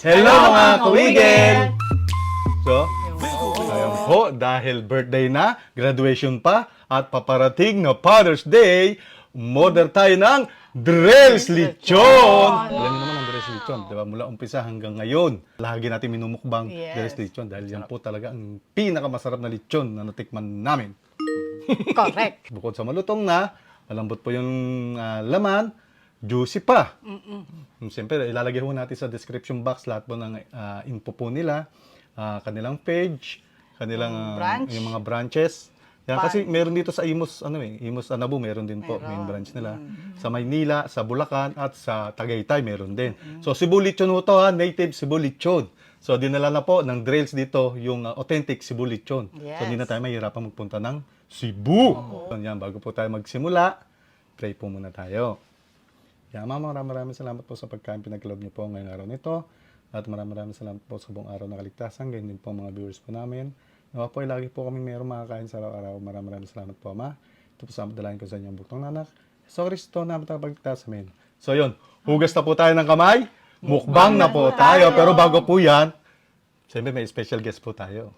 Hello mga kawigil! So, ayan po, dahil birthday na, graduation pa, at paparating na Father's Day, umorder tayo ng Drell's Lechon! Alam niyo naman ang Drell's Lechon, di ba? Mula umpisa hanggang ngayon, lagi natin minumukbang Drell's Lechon dahil yan po talaga ang pinakamasarap na lechon na natikman namin. Correct. Bukod sa malutong na, malambot po yung laman, juicy pa. Siyempre, ilalagay ho natin sa description box lahat po ng info po nila, kanilang page, kanilang branch. yung mga branches. Yan, kasi meron dito sa Imus, Imus Anabu, meron din po, main branch nila. Sa Maynila, sa Bulacan, at sa Tagaytay, meron din. So, Cebu Lechon ho to, native Cebu Lechon. So, dinala na po ng Drell's dito yung authentic Cebu Lechon. Yes. So, hindi na tayo mahirapan magpunta ng Cebu. So, yan, bago po tayo magsimula, pray po muna tayo. Yeah, Mama, maraming salamat po sa pagkain pinagkaloob niyo po ngayong araw nito. At maraming salamat po sa buong araw na kaligtasan. Ganyan din po mga viewers po namin. Nawa po, lagi po kami mayroong makakain sa araw-araw. Maraming salamat po, Ma. Ito po sa dalahin ko sa inyong buktong nanak. So, Kristo na matapagligtas amin. So, yun. Hugas na po tayo ng kamay. Mukbang na po tayo. Pero bago po yan, siyempre may special guest po tayo.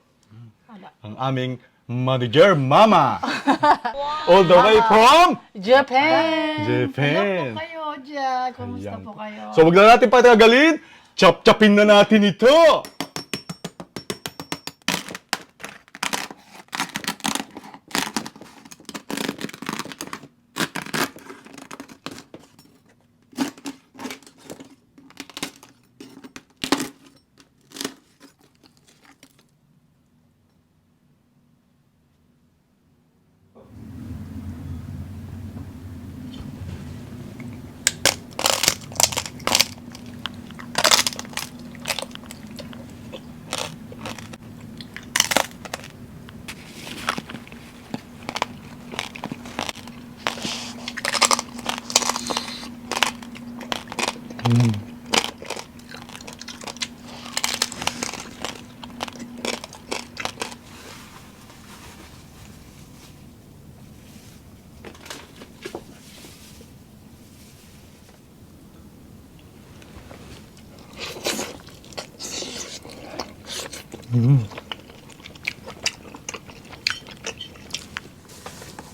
Ang aming manager, Mama. All the way from Japan! Japan. Kayo dyan. Kumusta Ayan po kayo? So, wag na natin patagalin. Chop-chopin na natin ito.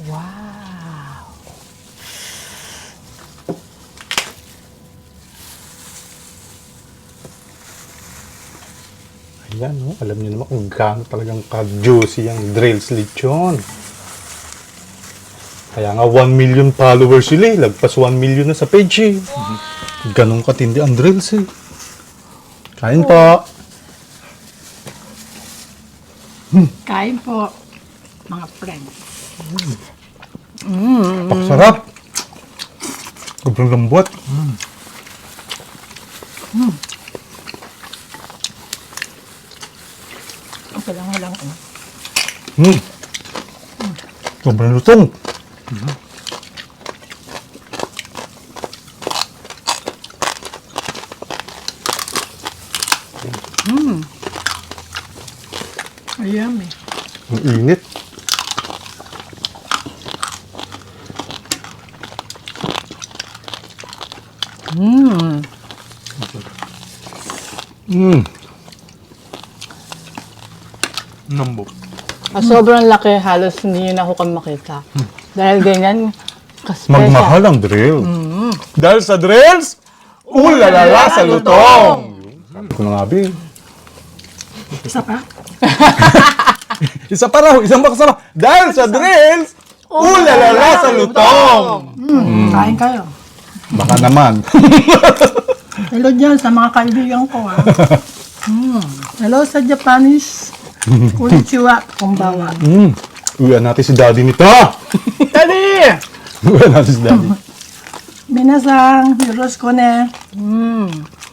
Wow! Ayan, no? Alam niyo naman kung gaano talagang ka-juicy ang Drell's Lechon. Kaya nga 1 million followers sila eh. Lagpas 1 million na sa page eh. Ganong katindi ang Drell's eh. Kain po. Kain po, mga friends. Paksarap. Sobrang lambot. Ang lang. Sobrang lutong. Ayan eh. Ang init. Nambok. Sobrang laki, halos hindi na ako kami makita. Dahil ganyan, ka-special. Magmahal ang drill. Dahil sa drills, ulalala sa lutong. Sabi ko na nga, Bi. Isa pa? Isa pa raw, isang baksa pa. Dahil sa drills, ulalala sa lutong. Kain kayo. Baka naman. Hello dyan sa mga kaibigan ko. Hello sa Japanese. Konnichiwa, kumbawa. Uwian natin si daddy nito. Daddy! Uwian natin si daddy. Minasang, yoroshiku ne.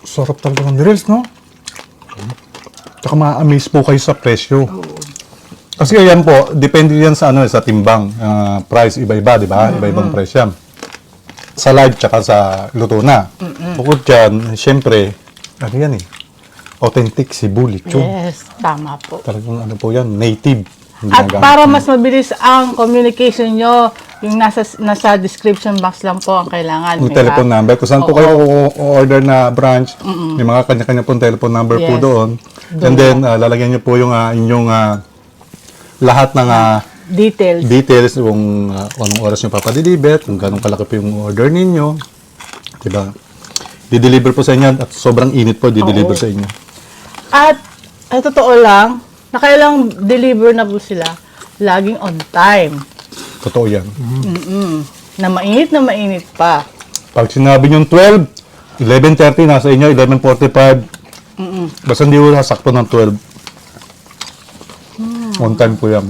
Sarap talaga ng drills, no? Tsaka ma-amaze po kayo sa presyo. Kasi yan po, depende yan sa sa timbang. Price iba-iba, di ba? Iba-ibang price yan. Sa live tsaka sa luto na. Bukod dyan, syempre, ano yan eh, authentic Cebu Lechon. Yes, tama po. Talagang ano po yan, native. Hindi At nagamit. para mas mabilis ang communication nyo Yung nasa description box lang po ang kailangan. Yung May telephone app. number. Kung saan po kayo order na branch, may mga kanya-kanya pong telephone number po Yes. doon. And then, lalagyan niyo po yung inyong lahat ng Details. details, kung anong oras nyo papadeliver, kung gano'ng kalaki po yung order ninyo. Diba? Di-deliver po sa inyo at sobrang init po, di-deliver sa inyo. At, ay totoo lang, nakailang deliver na po sila, laging on time. Totoo yan. Na mainit pa. Pag sinabi nyo 12, 11:30 nasa inyo, 11:45. Basta hindi ko sasakto ng 12. On time po yan.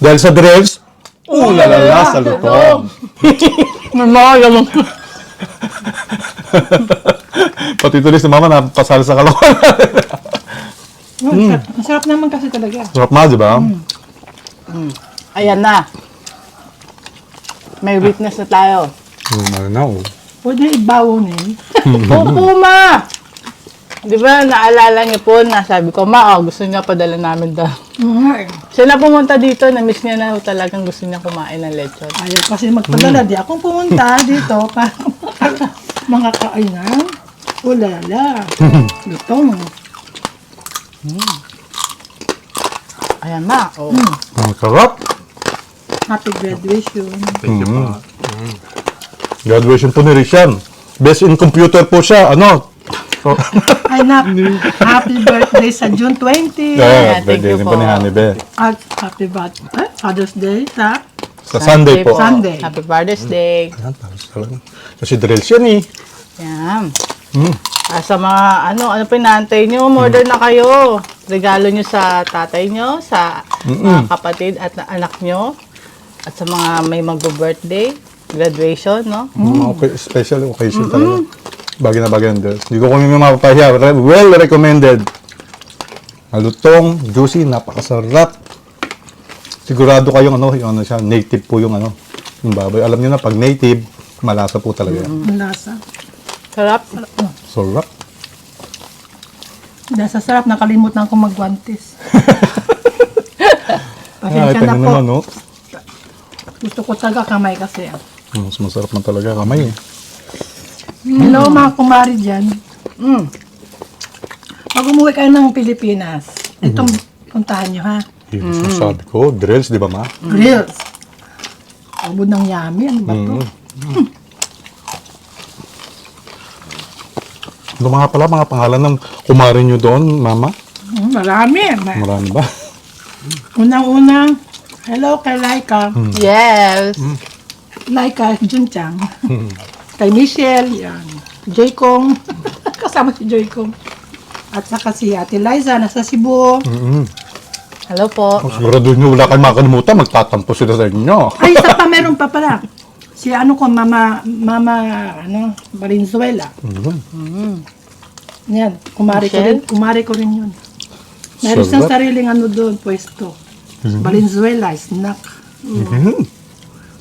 Dahil sa drills, lalala sa lutong. May mga ganun. Pati tuloy si mama napasal sa kalokohan. Ang sarap naman kasi talaga. Sarap na, di ba? Ayan na. May witness na tayo. Ano na, oh. Pwede ibawon Opo, ma! Di ba, naalala niyo po na sabi ko, ma, gusto niya padala namin daw. Siya na pumunta dito, na-miss niya na talagang gusto niya kumain ng lechon. Ayaw kasi magpadala. Di akong pumunta dito para mga kainan. Ulala. Lutong. Ayan na. Oh. Ang sarap. Happy graduation. Graduation po ni Rishan. Best in computer po siya. Ano? So, Ay, happy birthday sa June 20. thank yeah, birthday you din po po. ni Hanibe. At happy birthday, Father's Day sa Sa Sunday po. Sunday. Happy Father's Day. Ayan, tapos talaga. Kasi drills yan eh. Yan. Sa mga, ano pa inaantay nyo, order na kayo. Regalo nyo sa tatay nyo, sa mga kapatid at anak nyo, at sa mga may mag-birthday, graduation, no? Mga special occasion talaga. Bagay na bagay ang drills. Hindi ko kami mapapahiya. Well recommended. Malutong, juicy, napakasarap. Sigurado kayong yung siya, native po yung yung baboy. Alam niyo na, pag native, malasa po talaga yan. Ang lasa. Sarap. Sarap. Dahil sa sarap, nakalimutan ko magwantis. Pasensya Ito na po. naman, no? Gusto ko talaga kamay kasi. Mas masarap man talaga kamay eh. Hello mga kumari dyan. Pag umuwi kayo ng Pilipinas, itong puntahan nyo ha. Yung sabi ko, drills, di ba ma? Grills. Abod ng yummy. Ano ba to? Ano mga pala, mga pangalan ng kumari nyo doon, mama? Marami. Marami ba? Unang-unang, hello kay Laika. Yes. Laika Junchang. Kay Michelle, yan. Joycong. Kasama si Joycong. At saka si Ate Liza, nasa Cebu. Hello po. Sigurado nyo wala kayong makalimutan, magtatampo sila sa inyo. Ay, isa pa, meron pa pala. Si Mama Valenzuela. Yan, kumari ko rin yun. Meron siyang Sarap. sariling doon, pwesto. Valenzuela, snack.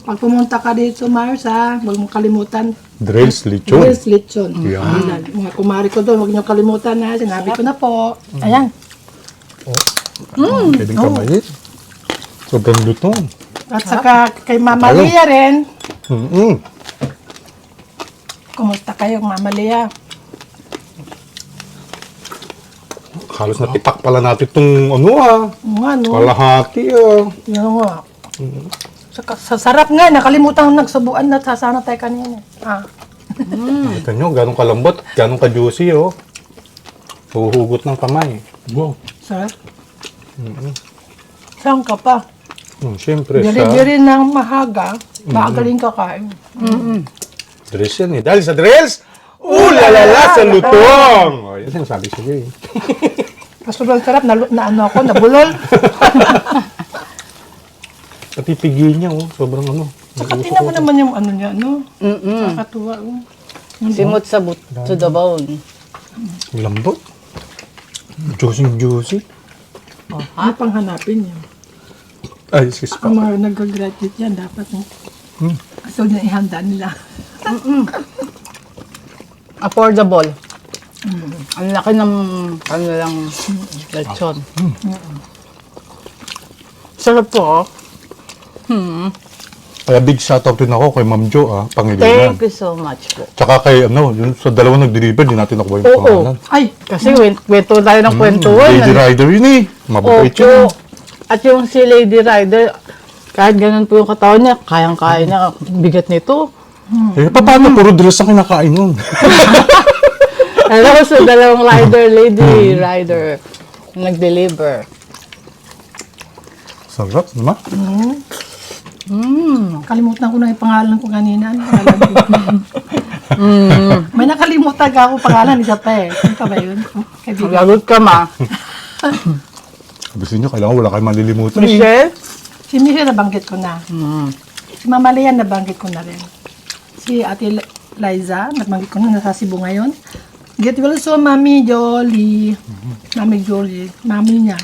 Pag pumunta ka dito, Mars, huwag mong kalimutan. Drills, lechon. Grills lechon. Yan. Ayan, mga kumari ko doon, huwag niyo kalimutan na. Sinabi ko na po. Ayan. Pwedeng kamay. Sobrang lutong. At saka kay Mama Lia rin. Kumusta kayo, Mama Lia? Halos natipak pala natin itong Ano? kalahati Yan nga. Sa sarap nga, nakalimutan nagsubuan na sana tayo kanina. Kita nyo, ganong kalambot, ganong ka-juicy Huhugot ng kamay. Wow. Sarap. Saan ka pa? Siyempre Diri-diri ng mahaga, magaling kakain. drills yan eh. Dahil sa drills, lalala sa lutong! O, yan ang sabi sa'yo eh. Sobrang sarap, na ako, nabulol. Pati pigi niya sobrang Saka tingnan mo naman yung niya, Nakakatuwa. Simot sa to the bone. Lambot. Juicy. Ano pang hanapin niyo? Ay, excuse Ang pa. mga nag-graduate yan, dapat so na ihanda nila. Affordable. Ang laki ng kanilang lechon. Sarap po. Kaya big shoutout din ako kay Ma'am Jo, Pangilinan. Thank you so much po. Tsaka kay, yun, sa dalawang nag-deliver, di natin nakuha yung Oo. pangalan. Ay, Kasi kwento tayo ng kwentuhan. Lady Rider yun eh. Mababait yun. Opo. At yung si Lady Rider, kahit ganun po yung katawan niya, kayang-kaya niya, bigat nito. Eh, paano? Puro dress ang kinakain nun. Alam ko sa dalawang rider, Lady Rider, nag-deliver. Sarap, naman. kalimutan ko na yung pangalan ko kanina. May nakalimutan ka ako pangalan, isa pa eh. Ano pa ba yun? Kaibigan. Lagot ka, ma. Gusto nyo, kailangan wala kayong malilimutan. eh. Michelle? Si Michelle nabanggit ko na. Si Mama Leanne nabanggit ko na rin. Si Ate Liza, nabanggit ko na, nasa Cebu ngayon. Get well so, Mami Jolie. Mami Jolie, mami niya.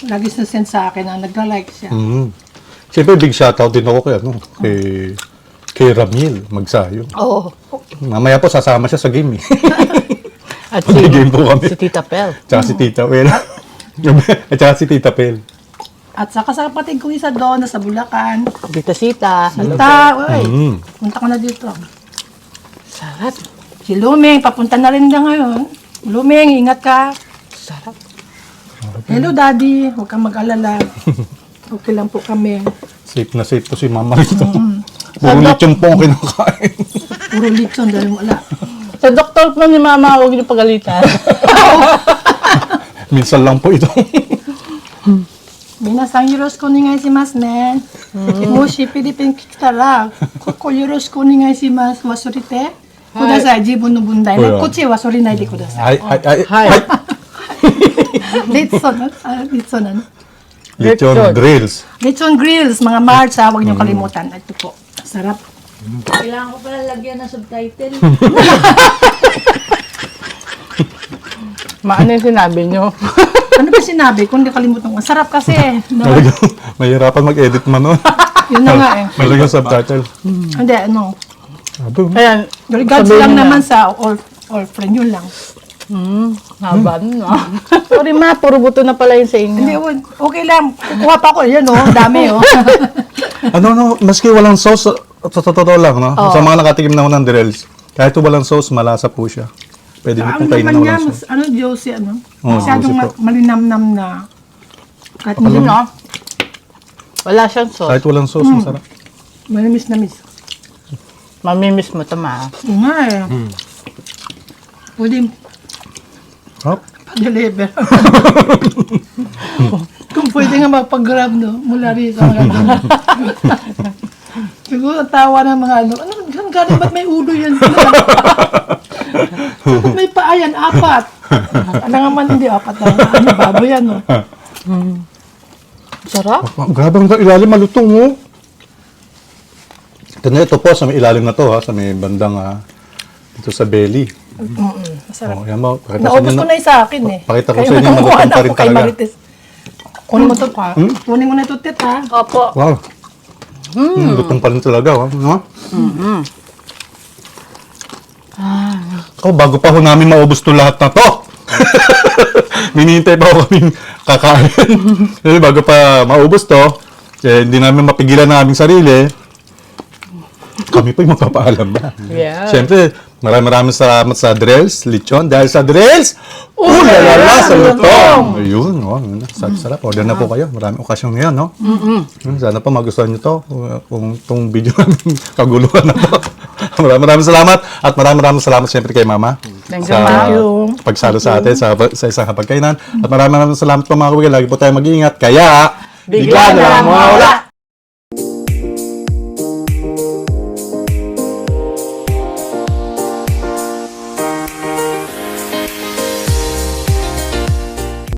Lagi send sa akin na nagla-like siya. Siyempre, big shoutout din ako kay Ramil Magsayo. Oo. Mamaya po, sasama siya sa game eh. At May game po kami. si Tita Pel. Tsaka si Tita Pel. At tsaka si Tita Pel. At saka sa kapatid ko isa doon, nasa Bulacan. Tita Sita. Sita, uy. Punta ko na dito. Sarap. Si Luming, papunta na rin na ngayon. Luming, ingat ka. Sarap. Hello, Daddy. Huwag kang mag-alala. Okay lang po kami. Safe na safe to si Mama rito. Puro lechon po ang kinakain. Puro lechon dahil wala. Sa doktor po ni Mama, huwag niyo pagalitan. Minsan lang po ito. Minasang yoroshiku onegaishimasu ne. Moshi Philippine kitara, koko yoroshiku onegaishimasu. Wasurite kudasai. Jibun no bundai ne. Oya. Kochi wasurinae de kudasai. Ay. Litson, litson ano? Lechon drills. Lechon grills, mga March, huwag niyo kalimutan. Ito po, sarap. Kailangan ko pala lagyan ng subtitle. Maano yung sinabi niyo? Ano ba sinabi ko? Hindi kalimutan ko. Sarap kasi. No? Mahirapan mag-edit man nun. Yun na nga eh. Malagyan subtitle. Hindi, ano. Abo. Ayan. Regards sabihin lang niyo na. naman sa all friend, yun lang. Haba no. Sorry ma, puro buto na pala yun sa Hindi, inyo. okay lang. Kukuha pa ko. Yan oh, dami oh. Maski walang sauce, sa totoo lang, no? Sa mga nakatikim na ako ng drills, kahit walang sauce, malasa po siya. Pwede niyo Ang pong kainin naman na niya, walang sauce. ano, juicy, ano. Oo, Masyadong juicy po. malinamnam na. Kahit Yun no. Wala siyang sauce. Kahit walang sauce, masarap. malimis na miss. Mamimiss mo ito ma. Oo nga eh. Pwede Hop. pa-deliver. Kung pwede nga magpag-grab, no? Mula rito. Siguro tawa ng mga ano. Ano, saan galing? Ba't may ulo yan? Ba't may paa yan? Apat. Alam nga man, hindi apat na. Ano, baboy yan, no? Sarap. Grabe ang ilalim, malutong, oh. Ito po, sa may ilalim na to, sa may bandang, dito sa belly. Masarap. Oh, yan mo. Naubos ko na yung sa akin eh. Pakita ko Kaya sa inyo, nakuha malutong na pa rin ako kay talaga. Marites. Kunin mo to pa. Kunin mo na ito, tit, ha? Opo. Wow. Lutong pa rin talaga, no? Bago pa ho namin maubos to lahat na to. Minihintay pa ho kaming kakain. Kasi bago pa maubos to, hindi namin mapigilan ng aming sarili. Kami po yung magpapaalam na. Yeah. Siyempre, maraming salamat sa Drills, Lechon. Dahil sa Drills, ulalala sa lutong! Ayun, sarap. Order na po kayo. Maraming okasyon ngayon, no? Sana po magustuhan nyo to. Kung itong video namin kaguluhan na po. Maraming salamat. At maraming salamat siyempre kay Mama. Thank you, sa Ma. pagsalo sa atin sa isang hapagkainan. At maraming salamat po mga kuya. Lagi po tayo mag-iingat. Kaya, Bigla na lang mawala.